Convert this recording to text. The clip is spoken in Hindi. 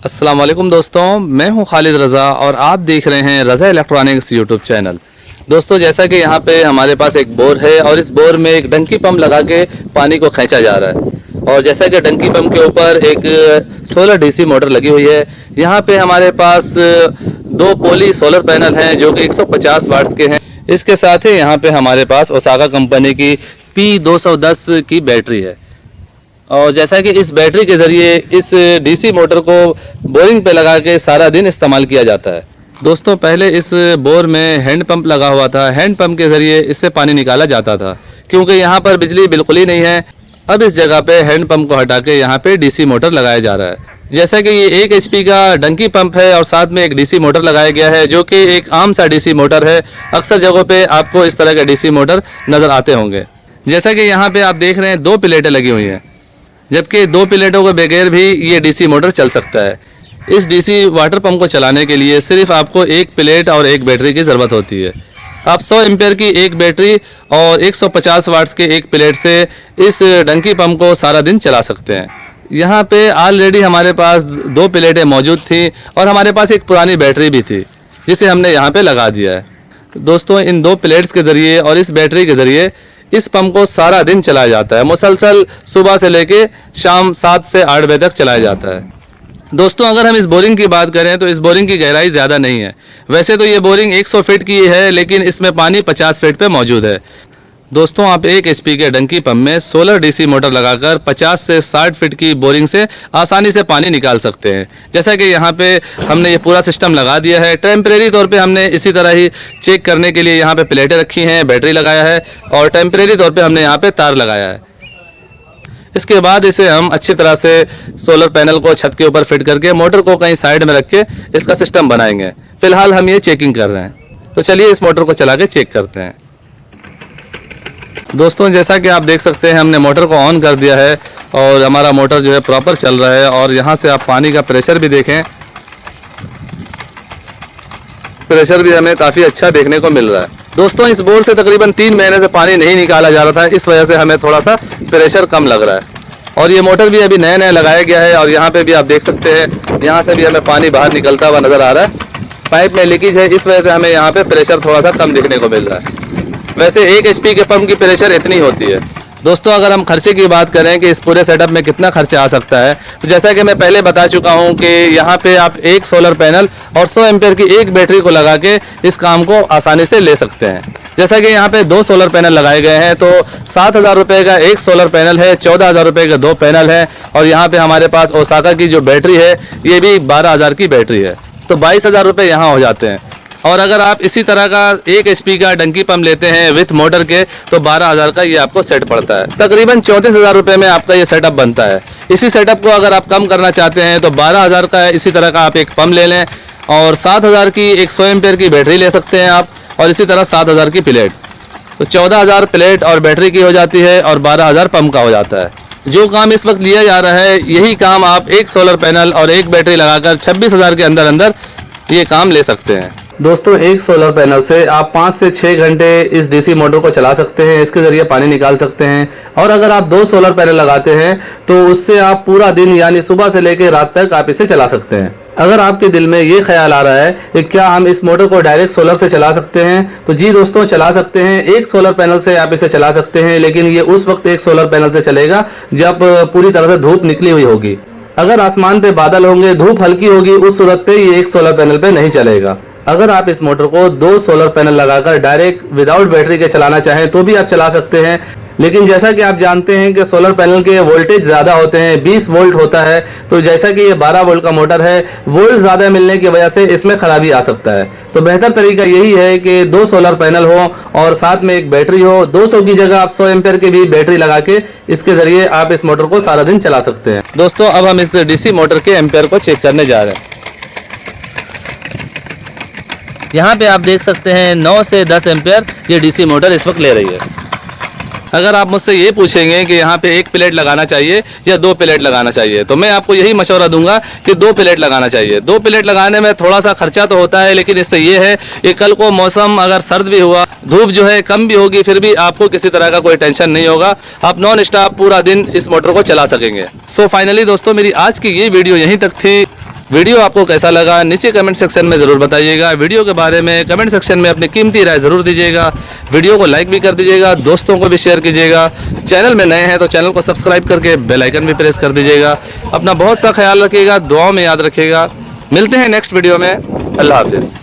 अस्सलाम वालेकुम दोस्तों, मैं हूं खालिद रज़ा और आप देख रहे हैं रज़ा इलेक्ट्रॉनिक्स यूट्यूब चैनल। दोस्तों, जैसा कि यहाँ पे हमारे पास एक बोर है और इस बोर में एक डंकी पंप लगा के पानी को खींचा जा रहा है और जैसा कि डंकी पंप के ऊपर एक सोलर डीसी मोटर लगी हुई है। यहाँ पे हमारे पास दो पोली सोलर पैनल हैं जो कि 150 वाट्स के हैं। इसके साथ ही यहाँ पे हमारे पास ओसाका कंपनी की P210 की बैटरी है और जैसा कि इस बैटरी के ज़रिए इस डीसी मोटर को बोरिंग पे लगा के सारा दिन इस्तेमाल किया जाता है। दोस्तों, पहले इस बोर में हैंड पंप लगा हुआ था। हैंड पंप के ज़रिए इससे पानी निकाला जाता था क्योंकि यहाँ पर बिजली बिल्कुल ही नहीं है। अब इस जगह पे हैंड पंप को हटा के यहाँ पे डीसी मोटर लगाया जा रहा है। जैसा कि ये 1 HP का डंकी पंप है और साथ में एक डीसी मोटर लगाया गया है जो कि एक आम सा डीसी मोटर है। अक्सर जगहों पे आपको इस तरह के डीसी मोटर नज़र आते होंगे। जैसा कि यहाँ पे आप देख रहे हैं 2 प्लेटें लगी हुई हैं, जबकि 2 प्लेटों के बगैर भी ये डीसी मोटर चल सकता है। इस डीसी वाटर पंप को चलाने के लिए सिर्फ आपको 1 प्लेट और 1 बैटरी की ज़रूरत होती है। आप 100 एम्पेयर की 1 बैटरी और 150 वाट्स के 1 प्लेट से इस डंकी पंप को सारा दिन चला सकते हैं। यहाँ पे ऑलरेडी हमारे पास 2 प्लेटें मौजूद थी और हमारे पास एक पुरानी बैटरी भी थी जिसे हमने यहाँ पे लगा दिया है। दोस्तों, इन 2 प्लेट्स के ज़रिए और इस बैटरी के ज़रिए इस पंप को सारा दिन चलाया जाता है। मुसलसल सुबह से लेके शाम 7 से 8 बजे तक चलाया जाता है। दोस्तों, अगर हम इस बोरिंग की बात करें तो इस बोरिंग की गहराई ज़्यादा नहीं है। वैसे तो ये बोरिंग 100 फीट की है लेकिन इसमें पानी 50 फीट पे मौजूद है। दोस्तों, आप 1 HP के डंकी पंप में सोलर डीसी मोटर लगाकर 50 से 60 फीट की बोरिंग से आसानी से पानी निकाल सकते हैं। जैसा कि यहाँ पे हमने ये पूरा सिस्टम लगा दिया है। टेम्परेरी तौर पे हमने इसी तरह ही चेक करने के लिए यहाँ पे प्लेटें रखी हैं, बैटरी लगाया है और टेम्परेरी तौर पे हमने यहाँ पे तार लगाया है। इसके बाद इसे हम अच्छी तरह से सोलर पैनल को छत के ऊपर फिट करके मोटर को कहीं साइड में रख के इसका सिस्टम बनाएंगे। फिलहाल हम ये चेकिंग कर रहे हैं, तो चलिए इस मोटर को चला के चेक करते हैं। दोस्तों, जैसा कि आप देख सकते हैं हमने मोटर को ऑन कर दिया है और हमारा मोटर जो है प्रॉपर चल रहा है और यहाँ से आप पानी का प्रेशर भी देखें। प्रेशर भी हमें काफ़ी अच्छा देखने को मिल रहा है। दोस्तों, इस बोर से तकरीबन 3 महीने से पानी नहीं निकाला जा रहा था, इस वजह से हमें थोड़ा सा प्रेशर कम लग रहा है। और ये मोटर भी अभी नया नया लगाया गया है और यहाँ पे भी आप देख सकते हैं, यहाँ से भी हमें पानी बाहर निकलता हुआ नज़र आ रहा है। पाइप में लीकेज है, इस वजह से हमें यहाँ पे प्रेशर थोड़ा सा कम देखने को मिल रहा है। वैसे 1 HP के पंप की प्रेशर इतनी होती है। दोस्तों, अगर हम खर्चे की बात करें कि इस पूरे सेटअप में कितना खर्चा आ सकता है, तो जैसा कि मैं पहले बता चुका हूं कि यहाँ पे आप 1 सोलर पैनल और 100 एम्पेयर की 1 बैटरी को लगा के इस काम को आसानी से ले सकते हैं। जैसा कि यहाँ पे 2 सोलर पैनल लगाए गए हैं तो 7,000 रुपये का 1 सोलर पैनल है, 14,000 रुपये के 2 पैनल हैं और यहाँ पे हमारे पास ओसाका की जो बैटरी है ये भी 12,000 की बैटरी है, तो 22,000 रुपये यहाँ हो जाते हैं। और अगर आप इसी तरह का 1 HP का डंकी पंप लेते हैं विथ मोटर के तो 12,000 का ये आपको सेट पड़ता है। तकरीबन 34,000 रुपये में आपका ये सेटअप बनता है। इसी सेटअप को अगर आप कम करना चाहते हैं तो 12,000 का इसी तरह का आप एक पंप ले लें और 7,000 की 100 एम्पेयर की बैटरी ले सकते हैं आप और इसी तरह 7,000 की प्लेट, तो 14,000 प्लेट और बैटरी की हो जाती है और 12,000 पंप का हो जाता है। जो काम इस वक्त लिया जा रहा है यही काम आप 1 सोलर पैनल और 1 बैटरी लगाकर 26,000 के अंदर अंदर ये काम ले सकते हैं। दोस्तों, 1 सोलर पैनल से आप 5 से 6 घंटे इस डीसी मोटर को चला सकते हैं, इसके ज़रिए पानी निकाल सकते हैं। और अगर आप 2 सोलर पैनल लगाते हैं तो उससे आप पूरा दिन यानी सुबह से लेकर रात तक आप इसे चला सकते हैं। अगर आपके दिल में ये ख्याल आ रहा है कि क्या हम इस मोटर को डायरेक्ट सोलर से चला सकते हैं, तो जी दोस्तों, चला सकते हैं। 1 सोलर पैनल से आप इसे चला सकते हैं, लेकिन ये उस वक्त 1 सोलर पैनल से चलेगा जब पूरी तरह से धूप निकली हुई होगी। अगर आसमान पे बादल होंगे, धूप हल्की होगी, उस सूरत पे ये 1 सोलर पैनल पे नहीं चलेगा। अगर आप इस मोटर को 2 सोलर पैनल लगाकर डायरेक्ट विदाउट बैटरी के चलाना चाहें तो भी आप चला सकते हैं, लेकिन जैसा कि आप जानते हैं कि सोलर पैनल के वोल्टेज ज़्यादा होते हैं, 20 वोल्ट होता है, तो जैसा कि ये 12 वोल्ट का मोटर है, वोल्ट ज़्यादा मिलने की वजह से इसमें खराबी आ सकता है। तो बेहतर तरीका यही है कि 2 सोलर पैनल हो और साथ में एक बैटरी हो। 200 की जगह आप 100 एम्पेयर की भी बैटरी लगा के इसके ज़रिए आप इस मोटर को सारा दिन चला सकते हैं। दोस्तों, अब हम इस डीसी मोटर के एम्पेयर को चेक करने जा रहे हैं। यहाँ पे आप देख सकते हैं 9 से 10 एम्पेयर ये डीसी मोटर इस वक्त ले रही है। अगर आप मुझसे ये पूछेंगे कि यहाँ पे 1 प्लेट लगाना चाहिए या 2 प्लेट लगाना चाहिए, तो मैं आपको यही मशवरा दूंगा कि 2 प्लेट लगाना चाहिए। 2 प्लेट लगाने में थोड़ा सा खर्चा तो होता है, लेकिन इससे ये है कि कल को मौसम अगर सर्द भी हुआ, धूप जो है कम भी होगी, फिर भी आपको किसी तरह का कोई टेंशन नहीं होगा। आप नॉन स्टॉप पूरा दिन इस मोटर को चला सकेंगे। सो फाइनली दोस्तों, मेरी आज की ये वीडियो यहीं तक थी। वीडियो आपको कैसा लगा नीचे कमेंट सेक्शन में ज़रूर बताइएगा। वीडियो के बारे में कमेंट सेक्शन में अपनी कीमती राय ज़रूर दीजिएगा। वीडियो को लाइक भी कर दीजिएगा, दोस्तों को भी शेयर कीजिएगा। चैनल में नए हैं तो चैनल को सब्सक्राइब करके बेल आइकन भी प्रेस कर दीजिएगा। अपना बहुत सा ख्याल रखिएगा, दुआओं में याद रखिएगा। मिलते हैं नेक्स्ट वीडियो में। अल्लाह हाफिज़।